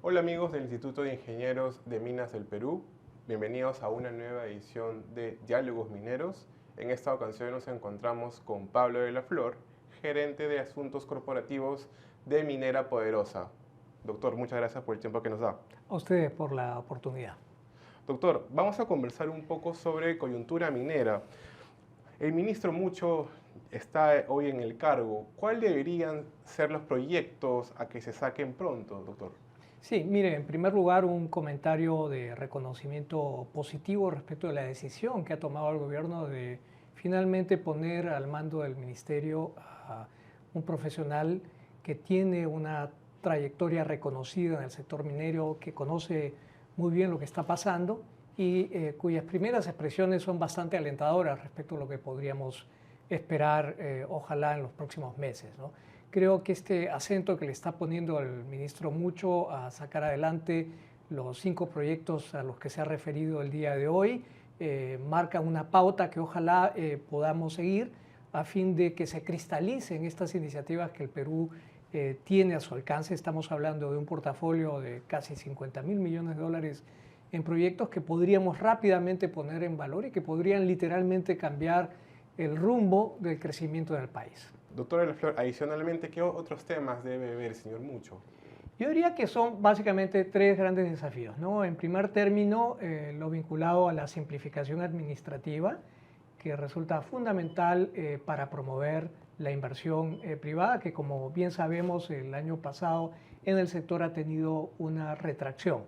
Hola amigos del Instituto de Ingenieros de Minas del Perú, bienvenidos a una nueva edición de Diálogos Mineros. En esta ocasión nos encontramos con Pablo de la Flor, gerente de Asuntos Corporativos de Minera Poderosa. Doctor, muchas gracias por el tiempo que nos da. A ustedes por la oportunidad. Doctor, vamos a conversar un poco sobre coyuntura minera. El ministro Mucho está hoy en el cargo. ¿Cuáles deberían ser los proyectos a que se saquen pronto, doctor? Sí, mire, en primer lugar, un comentario de reconocimiento positivo respecto de la decisión que ha tomado el gobierno de finalmente poner al mando del ministerio a un profesional que tiene una trayectoria reconocida en el sector minero, que conoce muy bien lo que está pasando y cuyas primeras expresiones son bastante alentadoras respecto a lo que podríamos esperar, ojalá, en los próximos meses, ¿no? Creo que este acento que le está poniendo el ministro Mucho a sacar adelante los 5 proyectos a los que se ha referido el día de hoy marca una pauta que ojalá podamos seguir a fin de que se cristalicen estas iniciativas que el Perú tiene a su alcance. Estamos hablando de un portafolio de casi 50.000 millones de dólares en proyectos que podríamos rápidamente poner en valor y que podrían literalmente cambiar el rumbo del crecimiento del país. Doctor de la Flor, adicionalmente, ¿qué otros temas debe ver el señor Mucho? Yo diría que son básicamente 3 grandes desafíos, ¿no? En primer término, lo vinculado a la simplificación administrativa, que resulta fundamental para promover la inversión privada, que como bien sabemos el año pasado en el sector ha tenido una retracción.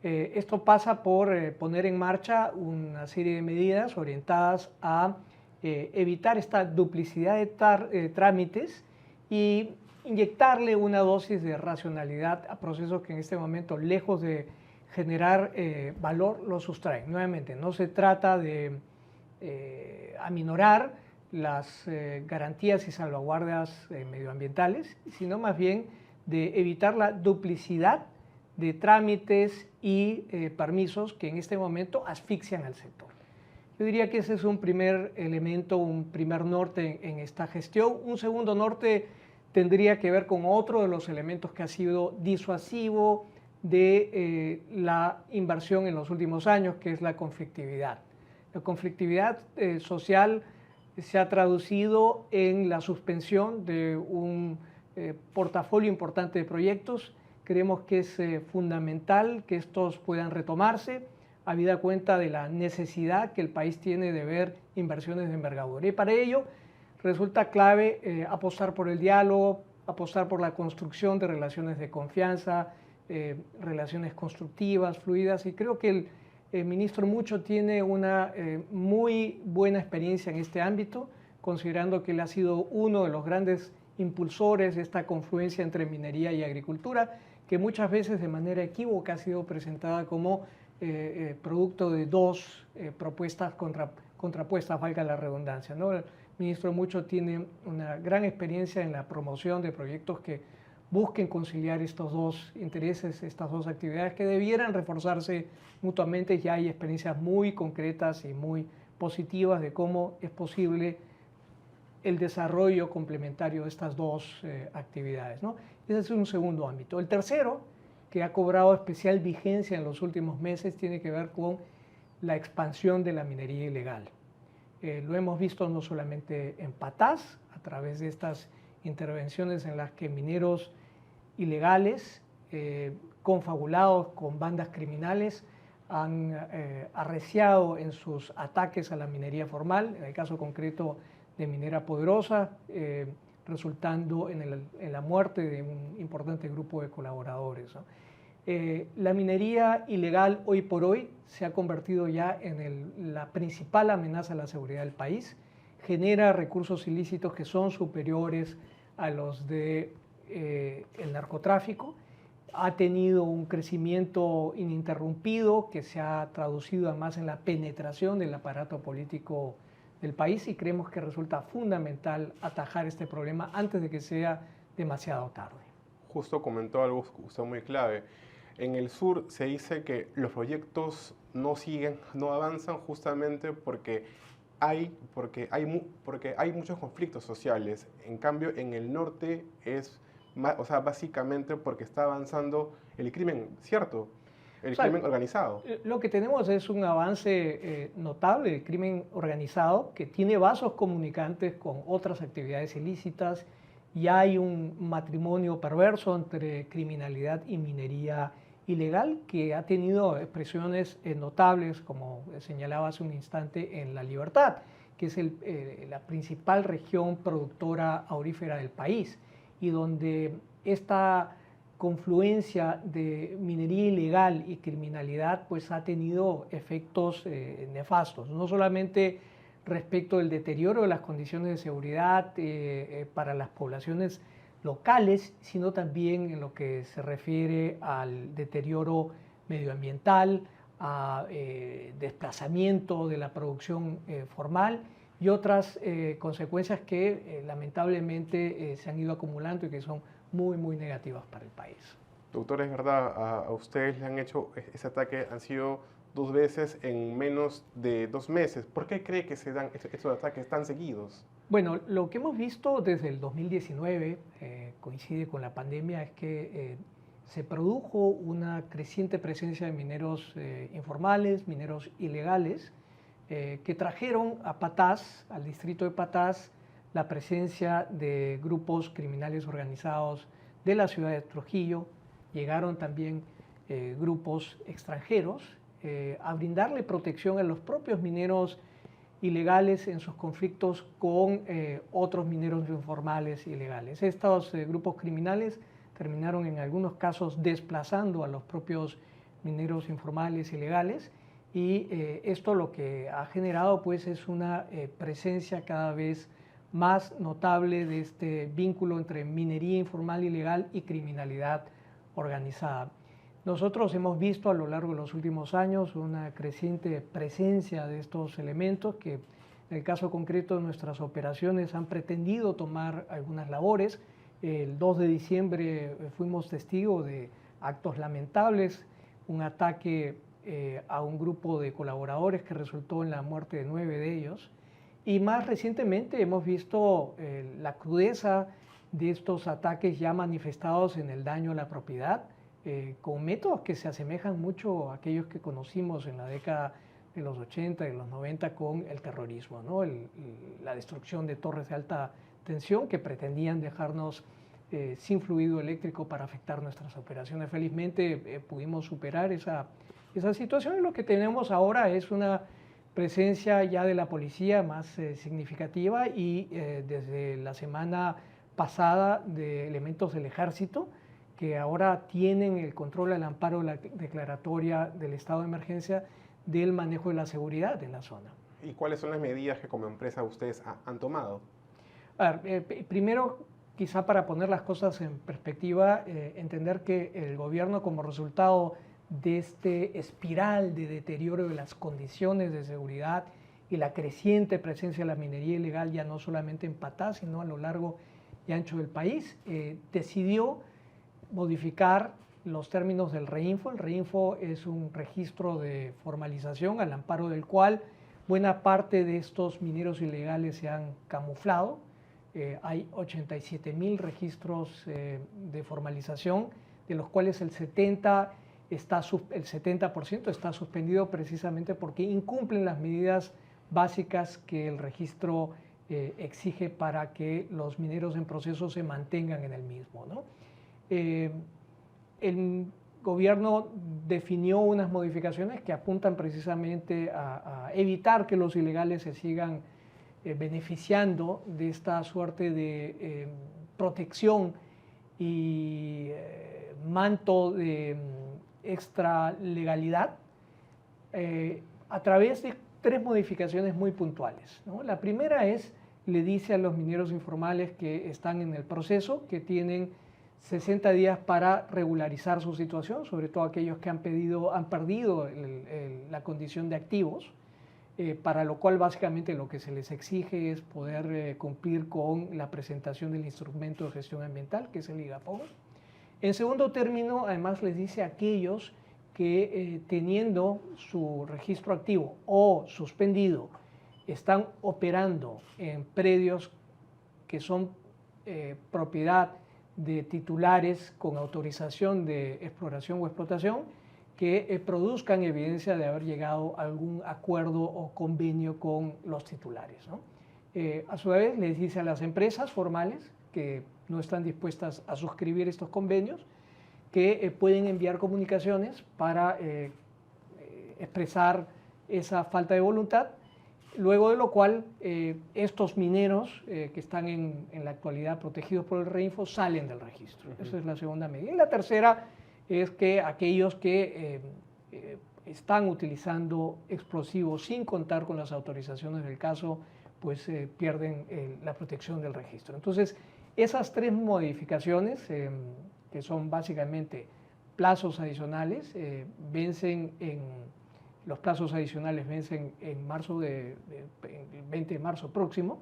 Esto pasa por poner en marcha una serie de medidas orientadas a evitar esta duplicidad de trámites y inyectarle una dosis de racionalidad a procesos que en este momento, lejos de generar valor, lo sustraen. Nuevamente, no se trata de aminorar las garantías y salvaguardas medioambientales, sino más bien de evitar la duplicidad de trámites y permisos que en este momento asfixian al sector. Yo diría que ese es un primer elemento, un primer norte en esta gestión. Un segundo norte tendría que ver con otro de los elementos que ha sido disuasivo de la inversión en los últimos años, que es la conflictividad. La conflictividad social se ha traducido en la suspensión de un portafolio importante de proyectos. Creemos que es fundamental que estos puedan retomarse, habida cuenta de la necesidad que el país tiene de ver inversiones de envergadura. Y para ello resulta clave apostar por el diálogo, apostar por la construcción de relaciones de confianza, relaciones constructivas, fluidas, y creo que el ministro Mucho tiene una muy buena experiencia en este ámbito, considerando que él ha sido uno de los grandes impulsores de esta confluencia entre minería y agricultura, que muchas veces de manera equívoca ha sido presentada como producto de dos propuestas contrapuestas, valga la redundancia, ¿no? El ministro Mucho tiene una gran experiencia en la promoción de proyectos que busquen conciliar estos dos intereses, estas dos actividades que debieran reforzarse mutuamente. Ya hay experiencias muy concretas y muy positivas de cómo es posible el desarrollo complementario de estas dos actividades, ¿no? Ese es un segundo ámbito. El tercero, que ha cobrado especial vigencia en los últimos meses, tiene que ver con la expansión de la minería ilegal. Lo hemos visto no solamente en Patás, a través de estas intervenciones en las que mineros ilegales, confabulados con bandas criminales, han arreciado en sus ataques a la minería formal, en el caso concreto de Minera Poderosa, resultando en la muerte de un importante grupo de colaboradores, ¿no? La minería ilegal hoy por hoy se ha convertido ya en la principal amenaza a la seguridad del país, genera recursos ilícitos que son superiores a los del narcotráfico, ha tenido un crecimiento ininterrumpido que se ha traducido además en la penetración del aparato político del país, y creemos que resulta fundamental atajar este problema antes de que sea demasiado tarde. Justo comentó algo usted muy clave. En el sur se dice que los proyectos no siguen, no avanzan justamente porque hay muchos conflictos sociales. En cambio, en el norte es O sea, básicamente porque está avanzando el crimen, ¿cierto? O El sea, crimen organizado. lo que tenemos es un avance notable del crimen organizado que tiene vasos comunicantes con otras actividades ilícitas y hay un matrimonio perverso entre criminalidad y minería ilegal que ha tenido expresiones notables, como señalaba hace un instante, en La Libertad, que es la principal región productora aurífera del país y donde esta confluencia de minería ilegal y criminalidad pues ha tenido efectos nefastos, no solamente respecto del deterioro de las condiciones de seguridad para las poblaciones locales, sino también en lo que se refiere al deterioro medioambiental, a desplazamiento de la producción formal y otras consecuencias que lamentablemente se han ido acumulando y que son muy negativas para el país. Doctor, es verdad, a ustedes le han hecho ese ataque, han sido 2 veces en menos de 2 meses. ¿Por qué cree que se dan estos ataques tan seguidos? Bueno, lo que hemos visto desde el 2019, coincide con la pandemia, es que se produjo una creciente presencia de mineros informales, mineros ilegales, que trajeron a Patás, al distrito de Patás, la presencia de grupos criminales organizados de la ciudad de Trujillo. Llegaron también grupos extranjeros a brindarle protección a los propios mineros ilegales en sus conflictos con otros mineros informales ilegales. Estos grupos criminales terminaron en algunos casos desplazando a los propios mineros informales ilegales y esto lo que ha generado pues es una presencia cada vez más notable de este vínculo entre minería informal ilegal y criminalidad organizada. Nosotros hemos visto a lo largo de los últimos años una creciente presencia de estos elementos que en el caso concreto de nuestras operaciones han pretendido tomar algunas labores. El 2 de diciembre fuimos testigos de actos lamentables, un ataque a un grupo de colaboradores que resultó en la muerte de 9 de ellos. Y más recientemente hemos visto la crudeza de estos ataques ya manifestados en el daño a la propiedad, con métodos que se asemejan mucho a aquellos que conocimos en la década de los 80 y los 90 con el terrorismo, ¿no? La destrucción de torres de alta tensión que pretendían dejarnos sin fluido eléctrico para afectar nuestras operaciones. Felizmente pudimos superar esa situación y lo que tenemos ahora es una presencia ya de la policía más significativa y desde la semana pasada de elementos del ejército que ahora tienen el control al amparo de la declaratoria del estado de emergencia del manejo de la seguridad en la zona. ¿Y cuáles son las medidas que como empresa ustedes han tomado? A ver, primero, quizá para poner las cosas en perspectiva, entender que el gobierno como resultado de este espiral de deterioro de las condiciones de seguridad y la creciente presencia de la minería ilegal ya no solamente en Patás, sino a lo largo y ancho del país, decidió modificar los términos del REINFO. El REINFO es un registro de formalización al amparo del cual buena parte de estos mineros ilegales se han camuflado. Hay 87.000 registros de formalización, de los cuales el 70% está suspendido precisamente porque incumplen las medidas básicas que el registro exige para que los mineros en proceso se mantengan en el mismo, ¿no? El gobierno definió unas modificaciones que apuntan precisamente a evitar que los ilegales se sigan beneficiando de esta suerte de protección y manto de extra legalidad a través de 3 modificaciones muy puntuales, ¿no? La primera le dice a los mineros informales que están en el proceso que tienen 60 días para regularizar su situación, sobre todo aquellos que han perdido la condición de activos, para lo cual básicamente lo que se les exige es poder cumplir con la presentación del instrumento de gestión ambiental, que es el IGAPOM. En segundo término, además les dice a aquellos que teniendo su registro activo o suspendido, están operando en predios que son propiedad de titulares con autorización de exploración o explotación que produzcan evidencia de haber llegado a algún acuerdo o convenio con los titulares, ¿no? A su vez, les dice a las empresas formales que no están dispuestas a suscribir estos convenios que pueden enviar comunicaciones para expresar esa falta de voluntad, luego de lo cual estos mineros que están en la actualidad protegidos por el REINFO salen del registro. Esa es la segunda medida. Y la tercera es que aquellos que están utilizando explosivos sin contar con las autorizaciones del caso, pues pierden la protección del registro. Entonces, esas tres modificaciones, que son básicamente plazos adicionales, los plazos adicionales vencen en marzo el 20 de marzo próximo,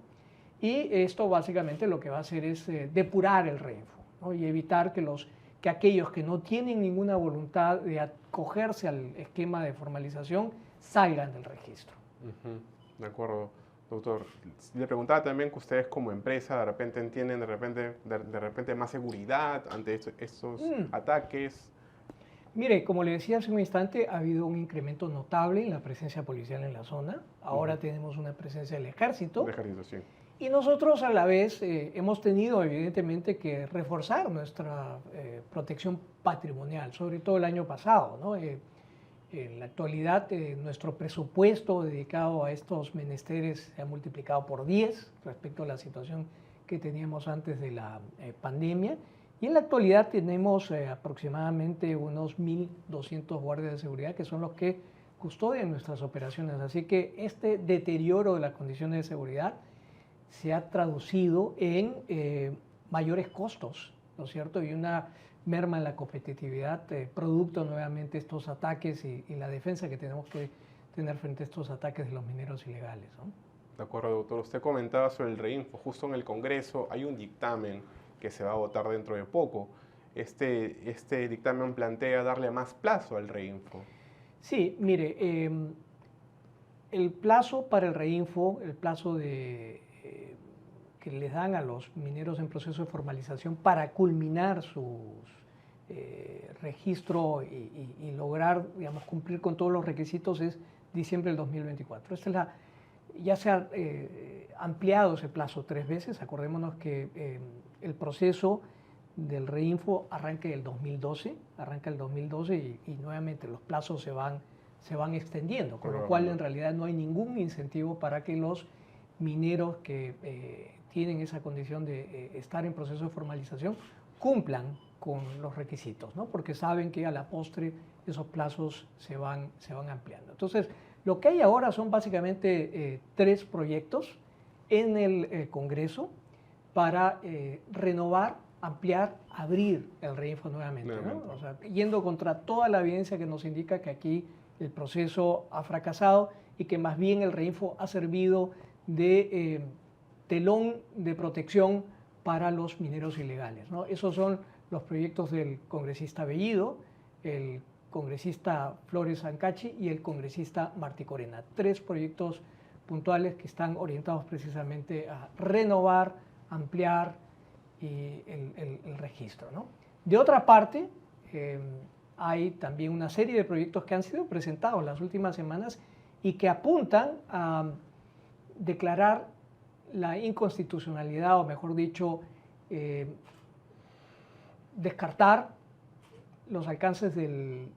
y esto básicamente lo que va a hacer es depurar el REINFO, ¿no? Y evitar que aquellos que no tienen ninguna voluntad de acogerse al esquema de formalización salgan del registro. De acuerdo, doctor. Le preguntaba también que ustedes como empresa de repente entienden de repente más seguridad ante estos ataques. Mire, como le decía hace un instante, ha habido un incremento notable en la presencia policial en la zona. Ahora tenemos una presencia del ejército. El ejército, sí. Y nosotros a la vez hemos tenido evidentemente que reforzar nuestra protección patrimonial, sobre todo el año pasado, ¿no? En la actualidad nuestro presupuesto dedicado a estos menesteres se ha multiplicado por 10 respecto a la situación que teníamos antes de la pandemia, y en la actualidad tenemos aproximadamente unos 1.200 guardias de seguridad que son los que custodian nuestras operaciones. Así que este deterioro de las condiciones de seguridad se ha traducido en mayores costos, ¿no es cierto? Y una merma en la competitividad, producto nuevamente de estos ataques y la defensa que tenemos que tener frente a estos ataques de los mineros ilegales, ¿no? De acuerdo, doctor. Usted comentaba sobre el REINFO. Justo en el Congreso hay un dictamen que se va a votar dentro de poco. Este dictamen plantea darle más plazo al REINFO. Sí, mire, el plazo para el REINFO, el plazo que les dan a los mineros en proceso de formalización para culminar su registro y lograr, digamos, cumplir con todos los requisitos es diciembre del 2024. Ya se ha ampliado ese plazo 3 veces. Acordémonos que el proceso del REINFO arranca el 2012 y nuevamente los plazos se van extendiendo, con lo cual en realidad no hay ningún incentivo para que los mineros que tienen esa condición de estar en proceso de formalización cumplan con los requisitos, ¿no? Porque saben que a la postre esos plazos se van ampliando. Entonces, lo que hay ahora son básicamente 3 proyectos en el Congreso para renovar, ampliar, abrir el REINFO nuevamente, ¿no? O sea, yendo contra toda la evidencia que nos indica que aquí el proceso ha fracasado y que más bien el REINFO ha servido de telón de protección para los mineros ilegales, ¿no? Esos son los proyectos del congresista Bellido, el congresista Flores Ancachi y el congresista Martí Corena. 3 proyectos puntuales que están orientados precisamente a renovar, ampliar el registro, ¿no? De otra parte, hay también una serie de proyectos que han sido presentados las últimas semanas y que apuntan a declarar la inconstitucionalidad, o mejor dicho, descartar los alcances del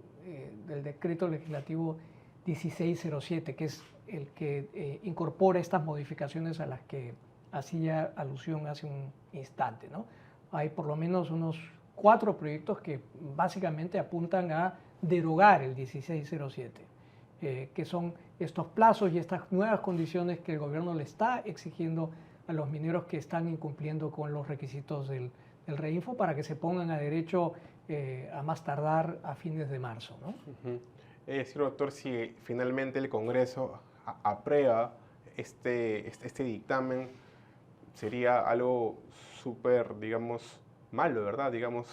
decreto legislativo 1607, que es el que incorpora estas modificaciones a las que hacía alusión hace un instante, ¿no? Hay por lo menos unos 4 proyectos que básicamente apuntan a derogar el 1607, que son estos plazos y estas nuevas condiciones que el gobierno le está exigiendo a los mineros que están incumpliendo con los requisitos del REINFO para que se pongan a derecho a más tardar a fines de marzo, ¿no? Es decir, doctor, si finalmente el Congreso aprueba este dictamen, sería algo súper, digamos, malo, ¿verdad? Digamos,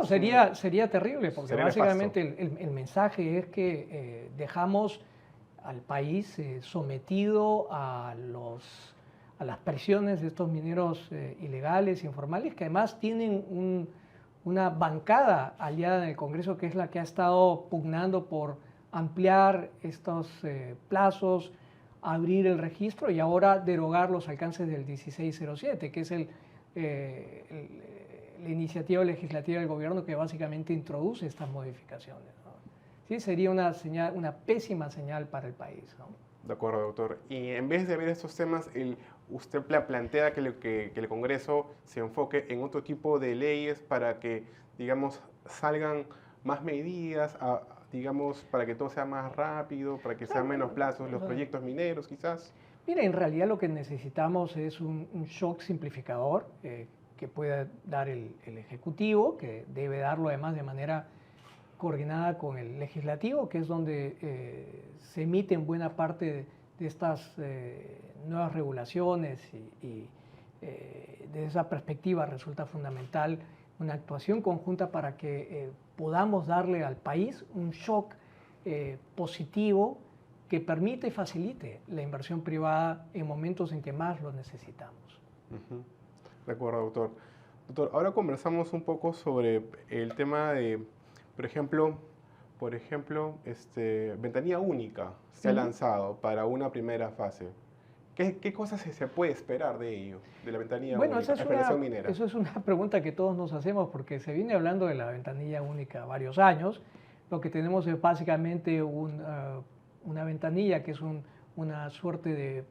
sería terrible, porque sería básicamente el mensaje es que dejamos al país sometido a a las presiones de estos mineros ilegales, informales, que además tienen una bancada aliada en el Congreso que es la que ha estado pugnando por ampliar estos plazos, abrir el registro y ahora derogar los alcances del 1607, que es la iniciativa legislativa del gobierno que básicamente introduce estas modificaciones, ¿no? Sí, sería una pésima señal para el país, ¿no? De acuerdo, doctor. Y en vez de ver estos temas, usted plantea que el Congreso se enfoque en otro tipo de leyes para que, digamos, salgan más medidas, digamos, para que todo sea más rápido, para que sean menos plazos los proyectos mineros, quizás. Mira, en realidad lo que necesitamos es un shock simplificador que pueda dar el Ejecutivo, que debe darlo además de manera coordinada con el Legislativo, que es donde se emiten buena parte de estas nuevas regulaciones y desde esa perspectiva resulta fundamental una actuación conjunta para que podamos darle al país un shock positivo que permite y facilite la inversión privada en momentos en que más lo necesitamos. De acuerdo, doctor. Doctor, ahora conversamos un poco sobre el tema de, por ejemplo, ventanilla única se ha lanzado para una primera fase. ¿Qué cosas se puede esperar de ello, de la ventanilla única, exploración minera? Eso es una pregunta que todos nos hacemos porque se viene hablando de la ventanilla única varios años. Lo que tenemos es básicamente una ventanilla que es una suerte de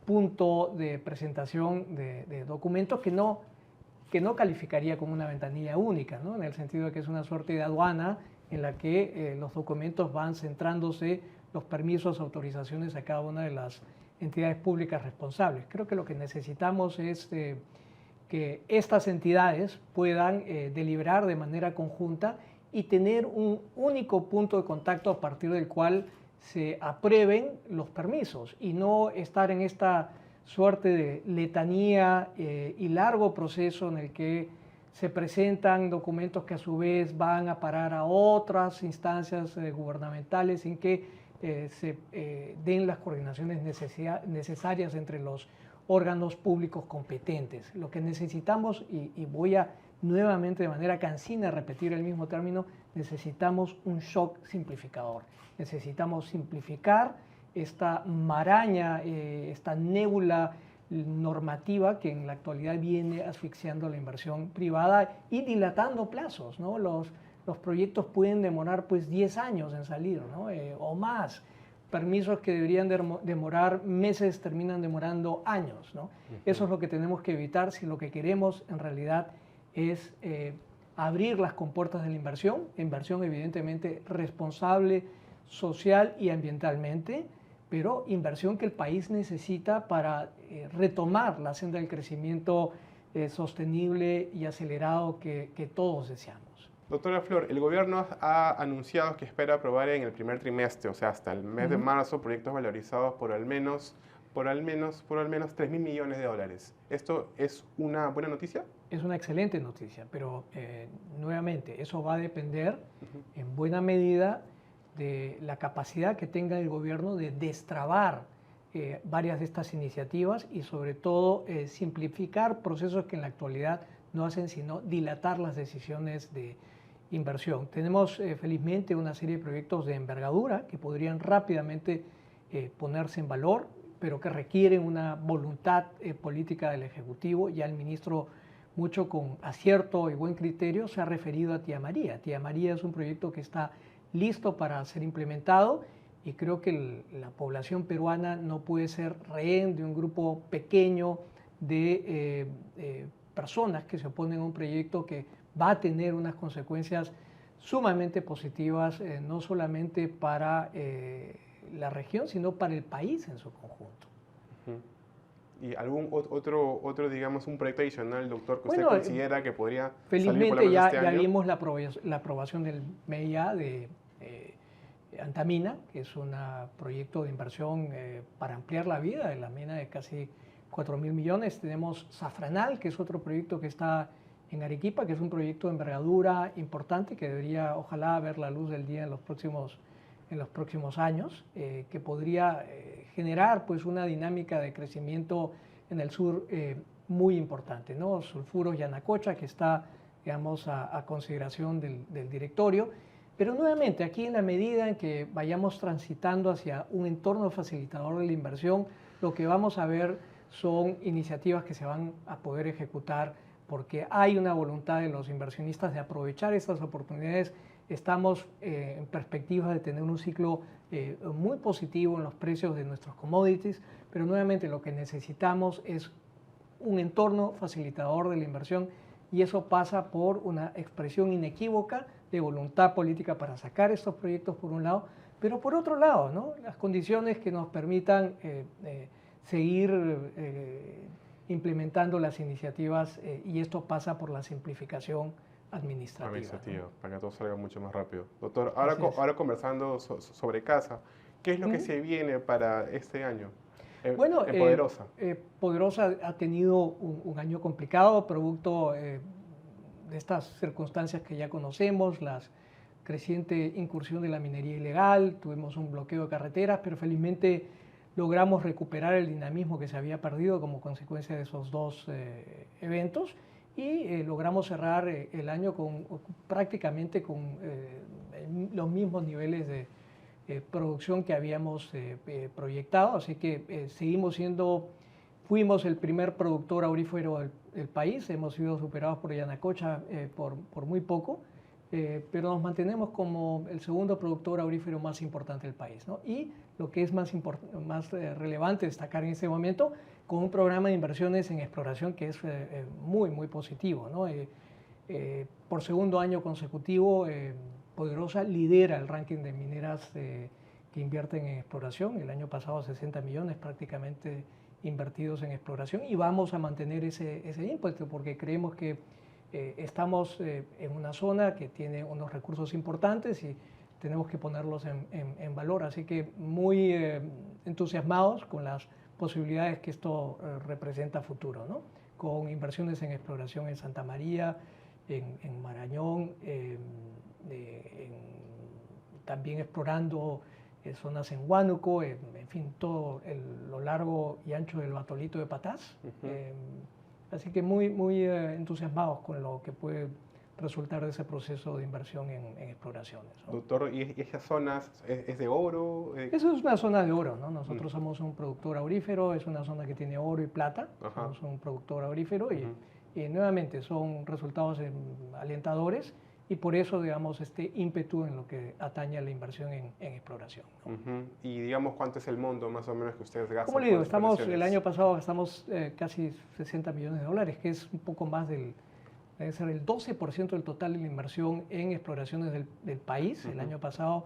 punto de presentación de documentos que no calificaría como una ventanilla única, ¿no? En el sentido de que es una suerte de aduana en la que los documentos van centrándose, los permisos, autorizaciones a cada una de las entidades públicas responsables. Creo que lo que necesitamos es que estas entidades puedan deliberar de manera conjunta y tener un único punto de contacto a partir del cual se aprueben los permisos y no estar en esta suerte de letanía y largo proceso en el que se presentan documentos que a su vez van a parar a otras instancias gubernamentales sin que se den las coordinaciones necesarias entre los órganos públicos competentes. Lo que necesitamos, y voy a nuevamente de manera cansina repetir el mismo término, necesitamos un shock simplificador. Necesitamos simplificar esta maraña, esta nébula normativa que en la actualidad viene asfixiando la inversión privada y dilatando plazos, ¿no? Los proyectos pueden demorar pues 10 años en salir, ¿no? O más. Permisos que deberían demorar meses terminan demorando años, ¿no? Eso es lo que tenemos que evitar si lo que queremos en realidad es abrir las compuertas de la inversión evidentemente responsable social y ambientalmente, pero inversión que el país necesita para retomar la senda del crecimiento sostenible y acelerado que todos deseamos. Doctora Flor, el gobierno ha anunciado que espera aprobar en el primer trimestre, o sea, hasta el mes de marzo, proyectos valorizados por al menos 3.000 millones de dólares. ¿Esto es una buena noticia? Es una excelente noticia, pero nuevamente, eso va a depender en buena medida de la capacidad que tenga el gobierno de destrabar varias de estas iniciativas y sobre todo simplificar procesos que en la actualidad no hacen sino dilatar las decisiones de inversión. Tenemos felizmente una serie de proyectos de envergadura que podrían rápidamente ponerse en valor, pero que requieren una voluntad política del Ejecutivo. Ya el ministro, mucho con acierto y buen criterio, se ha referido a Tía María. Tía María es un proyecto que está listo para ser implementado y creo que la población peruana no puede ser rehén de un grupo pequeño de personas que se oponen a un proyecto que va a tener unas consecuencias sumamente positivas, no solamente para la región, sino para el país en su conjunto. ¿Y algún otro, digamos, un proyecto adicional, doctor, que usted considera que podría felizmente salir por lo menos este ya año? vimos la aprobación del MEIA de Antamina, que es un proyecto de inversión para ampliar la vida de la mina de casi 4.000 millones. Tenemos Zafranal, que es otro proyecto que está en Arequipa, que es un proyecto de envergadura importante que debería, ojalá, ver la luz del día en los próximos años, que podría generar pues una dinámica de crecimiento en el sur muy importante, ¿no? Sulfuros Yanacocha, que está, digamos, a consideración del directorio. Pero nuevamente, aquí en la medida en que vayamos transitando hacia un entorno facilitador de la inversión, lo que vamos a ver son iniciativas que se van a poder ejecutar porque hay una voluntad de los inversionistas de aprovechar estas oportunidades. Estamos en perspectiva de tener un ciclo muy positivo en los precios de nuestros commodities, pero nuevamente lo que necesitamos es un entorno facilitador de la inversión y eso pasa por una expresión inequívoca de voluntad política para sacar estos proyectos por un lado, pero por otro lado, ¿no? Las condiciones que nos permitan seguir implementando las iniciativas y esto pasa por la simplificación administrativa, ¿no? Para que todo salga mucho más rápido. Doctor, ahora conversando sobre casa, ¿qué es lo que se viene para este año? Bueno, Poderosa. Poderosa ha tenido un año complicado, producto de estas circunstancias que ya conocemos, la creciente incursión de la minería ilegal, tuvimos un bloqueo de carreteras, pero felizmente logramos recuperar el dinamismo que se había perdido como consecuencia de esos dos eventos y logramos cerrar el año prácticamente con los mismos niveles de producción que habíamos proyectado, así que fuimos el primer productor aurífero del país, hemos sido superados por Yanacocha por muy poco, pero nos mantenemos como el segundo productor aurífero más importante del país, ¿no? Y lo que es más relevante destacar en este momento, con un programa de inversiones en exploración que es muy, muy positivo, ¿no? Por segundo año consecutivo, Poderosa lidera el ranking de mineras que invierten en exploración. El año pasado 60 millones prácticamente invertidos en exploración y vamos a mantener ese ímpetu porque creemos que estamos en una zona que tiene unos recursos importantes y tenemos que ponerlos en valor. Así que muy entusiasmados con las posibilidades que esto representa a futuro, ¿no? Con inversiones en exploración en Santa María, en Marañón, también explorando zonas en Huánuco, en fin, todo lo largo y ancho del atolito de Patás. Así que muy, muy entusiasmados con lo que puede resultar de ese proceso de inversión en exploraciones, ¿no? Doctor, ¿y esas zonas es de oro? Eso es una zona de oro, ¿no? Nosotros somos un productor aurífero, es una zona que tiene oro y plata, somos un productor aurífero y nuevamente son resultados alentadores y por eso, digamos, este ímpetu en lo que atañe a la inversión en exploración, ¿no? Y digamos, ¿cuánto es el monto más o menos que ustedes gastan? Como le digo, el año pasado gastamos casi 60 millones de dólares, que es un poco más debe ser el 12% del total de la inversión en exploraciones del país. El año pasado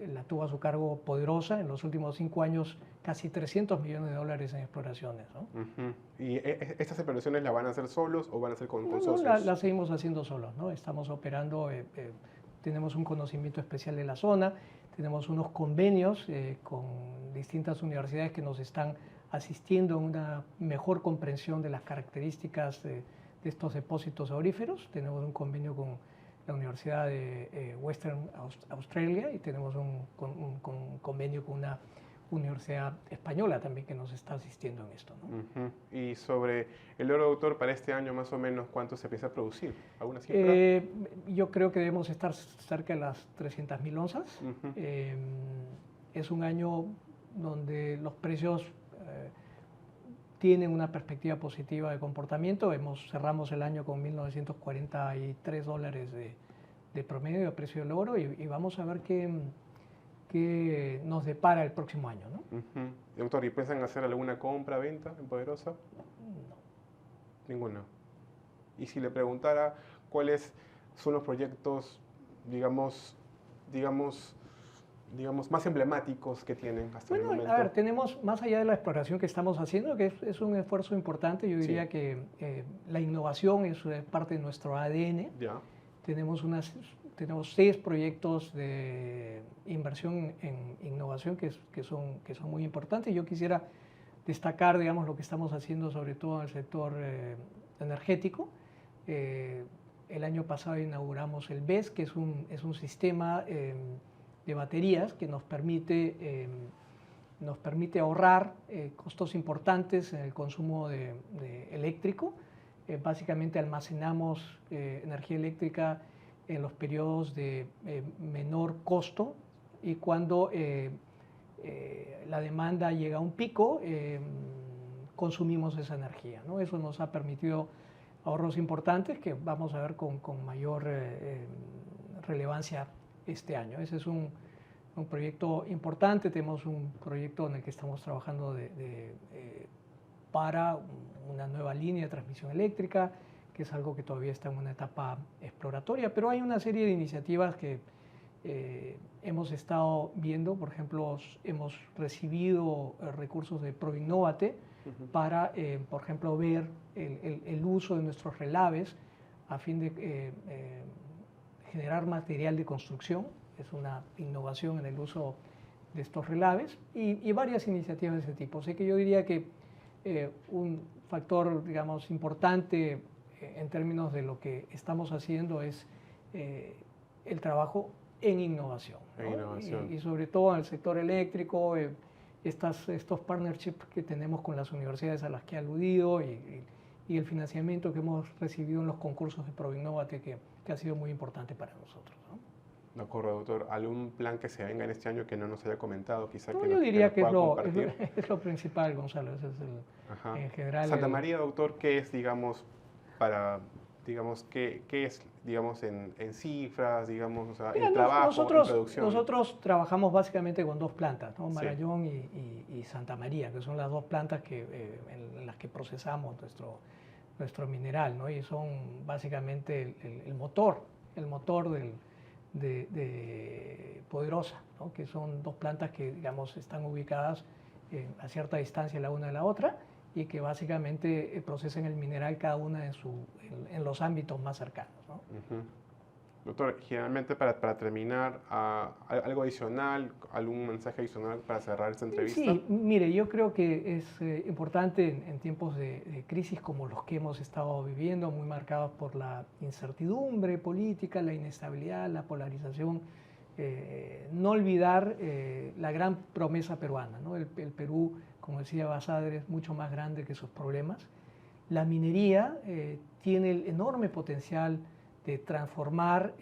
la tuvo a su cargo Poderosa, en los últimos 5 años casi 300 millones de dólares en exploraciones, ¿no? ¿Y estas exploraciones las van a hacer solos o van a hacer con socios? Las seguimos haciendo solos, ¿no? Estamos operando, tenemos un conocimiento especial de la zona, tenemos unos convenios con distintas universidades que nos están asistiendo en una mejor comprensión de las características de estos depósitos auríferos. Tenemos un convenio con la Universidad de Western Australia y tenemos un convenio con una universidad española también que nos está asistiendo en esto, ¿no? Y sobre el oro, doctor, para este año más o menos, ¿cuánto se empieza a producir? ¿Alguna cifra? Yo creo que debemos estar cerca de las 300.000 onzas. Es un año donde los precios tienen una perspectiva positiva de comportamiento. Cerramos el año con 1.943 dólares de promedio de precio del oro y vamos a ver qué nos depara el próximo año, ¿no? Doctor, ¿y piensan hacer alguna compra, venta en Poderosa? No. Ninguna. Y si le preguntara cuáles son los proyectos, digamos, más emblemáticos que tienen hasta el momento. A ver, tenemos, más allá de la exploración que estamos haciendo, que es un esfuerzo importante, yo diría que la innovación es parte de nuestro ADN. Ya. Tenemos 6 proyectos de inversión en innovación que son muy importantes. Yo quisiera destacar, digamos, lo que estamos haciendo sobre todo en el sector energético. El año pasado inauguramos el BESS, que es un sistema de baterías que nos permite nos permite ahorrar costos importantes en el consumo eléctrico. Básicamente almacenamos energía eléctrica en los periodos de menor costo y cuando la demanda llega a un pico, consumimos esa energía, ¿no? Eso nos ha permitido ahorros importantes que vamos a ver con mayor relevancia este año. Ese es un proyecto importante. Tenemos un proyecto en el que estamos trabajando para una nueva línea de transmisión eléctrica, que es algo que todavía está en una etapa exploratoria, pero hay una serie de iniciativas que hemos estado viendo. Por ejemplo, hemos recibido recursos de Proinnovate para, por ejemplo, ver el uso de nuestros relaves a fin de generar material de construcción. Es una innovación en el uso de estos relaves y varias iniciativas de ese tipo. Así que yo diría que un factor, digamos, importante en términos de lo que estamos haciendo es el trabajo en innovación, ¿no? Y sobre todo en el sector eléctrico, estos partnerships que tenemos con las universidades a las que he aludido y el financiamiento que hemos recibido en los concursos de Proinnovate que ha sido muy importante para nosotros, ¿no? De acuerdo, doctor. ¿Algún plan que se venga en este año que no nos haya comentado? Quizá yo diría que es lo principal, Gonzalo. Ese es en general. Santa María, doctor, ¿qué es, digamos, qué es, digamos, en cifras, digamos, o sea, en trabajo, en producción? Nosotros trabajamos básicamente con dos plantas, ¿no? Marañón y Santa María, que son las dos plantas en las que procesamos nuestro mineral, ¿no? Y son básicamente el motor de Poderosa, ¿no? Que son dos plantas que, digamos, están ubicadas a cierta distancia la una de la otra y que básicamente procesan el mineral cada una en los ámbitos más cercanos, ¿no? Doctor, generalmente para terminar, ¿algo adicional, algún mensaje adicional para cerrar esta entrevista? Sí, mire, yo creo que es importante en tiempos de crisis como los que hemos estado viviendo, muy marcados por la incertidumbre política, la inestabilidad, la polarización, no olvidar la gran promesa peruana, ¿no? El Perú, como decía Basadre, es mucho más grande que sus problemas. La minería tiene el enorme potencial de transformar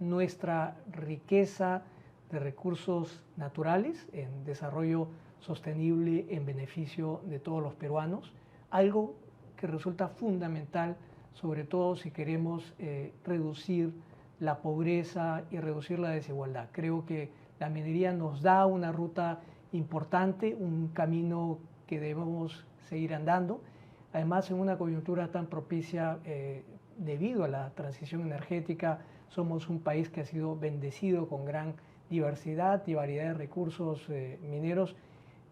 nuestra riqueza de recursos naturales en desarrollo sostenible en beneficio de todos los peruanos, algo que resulta fundamental, sobre todo si queremos reducir la pobreza y reducir la desigualdad. Creo que la minería nos da una ruta importante, un camino que debemos seguir andando. Además, en una coyuntura tan propicia, debido a la transición energética, somos un país que ha sido bendecido con gran diversidad y variedad de recursos mineros.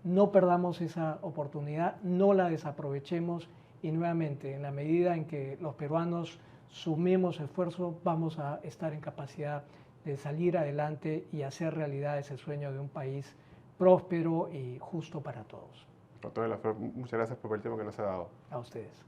No perdamos esa oportunidad, no la desaprovechemos y nuevamente, en la medida en que los peruanos sumemos esfuerzo, vamos a estar en capacidad de salir adelante y hacer realidad ese sueño de un país próspero y justo para todos. Doctor de la Flor, muchas gracias por el tiempo que nos ha dado. A ustedes.